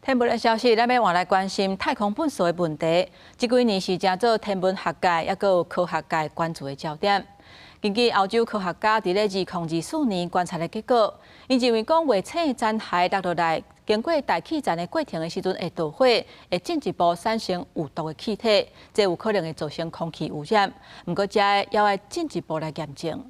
天文的消息，咱要换来关心太空喷素的问题。这几年是正做天文学界也有科学界关注的焦点。根据欧洲科学家伫咧2024年观察的结果，因认为讲卫星的残骸落落来，经过大气层的过程的时阵会导火，会进一步产生有毒的气体，这有可能会造成空气污染。不过，这也要进一步来验证。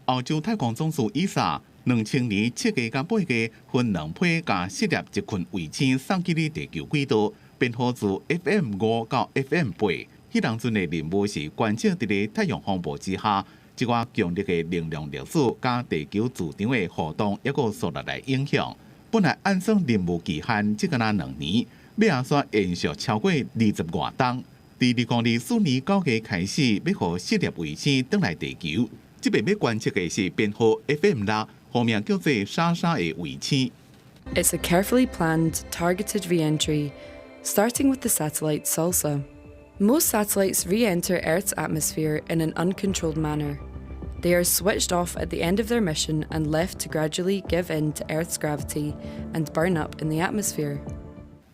欧洲太空总署 ESA2000年7月甲8月分2批甲试验一群卫星送去了地球轨道，编号自 FM5 到 FM8。迄当阵的任务是观测伫咧太阳风暴之下，一寡强烈的能量粒子甲地球磁场的互动，抑个受到来影响。本来按算任务期限只敢若2年，要也算延续超过20外冬。伫2024年9月开始，要互试验卫星登来地球。这边要观测的是编号 FM6， 后面叫做莎莎的卫星。It's a carefully planned, targeted re-entry, starting with the satellite SALSA. Most satellites re-enter Earth's atmosphere in an uncontrolled manner. They are switched off at the end of their mission and left to gradually give in to Earth's gravity and burn up in the atmosphere.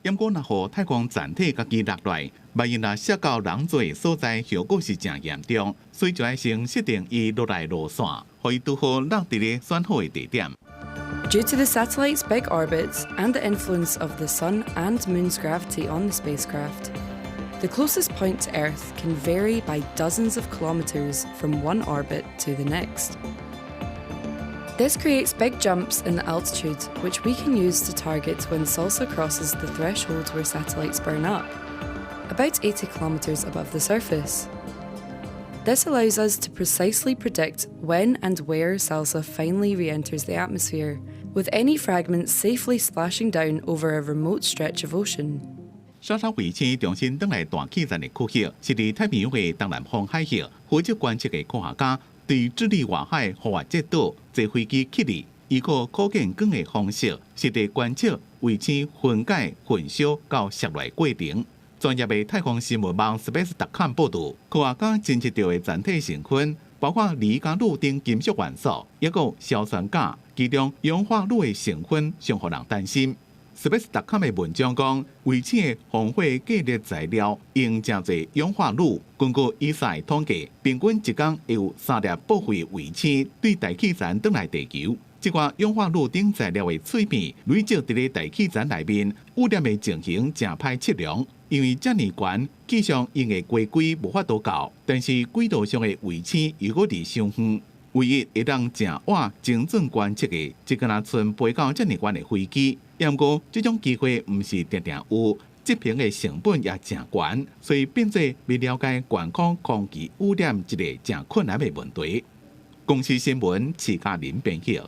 因果若互太空残体家己落来，万一若射到人多的所在，效果是真严重，所以就要先设定伊落来路线，可以拄好落伫咧选好的地点。Due to the satellite's big orbits and the influence of the Sun and Moon's gravity on the spacecraft, the closest point to Earth can vary by dozens of kilometres from one orbit to the next. This creates big jumps in the altitude, which we can use to target when SALSA crosses the threshold where satellites burn up, about 80 kilometres above the surface. This allows us to precisely predict when and where SALSA finally re-enters the atmosphere, with any fragments safely splashing down over a remote stretch of ocean. 莎莎卫星重新登来大气层的区域，是伫太平洋的东南方海域。负责观测的科学家对智利外海户外节岛坐飞机起立，以个可见光的方式，实地观测卫星分解、焚烧到射落过程。专业的太空新闻网 Space.com 报道，科学家侦测到的残体成分包括锂加氯等金属元素，也有硝酸钾，其中氧化铝的成分上互人担心。Space.com 的文章讲，卫星的防火隔热材料用真侪氧化铝。根据ESA统计，平均一天有3粒报废卫星对大气层登来地球。这款氧化铝等材料的碎片累积伫咧大气层内面，污染的情形真歹测量。因为遮尼悬，气象用的规轨无法度到，但是轨道上的卫星又搁离伤远。唯一会当正晚精准观测的，只敢若剩飞到遮尼悬的飞机。不过，这种机会唔是常常有，执行的成本也真悬，所以变做未了解健康空气污染一个真困难的问题。公司新闻，徐嘉玲编辑。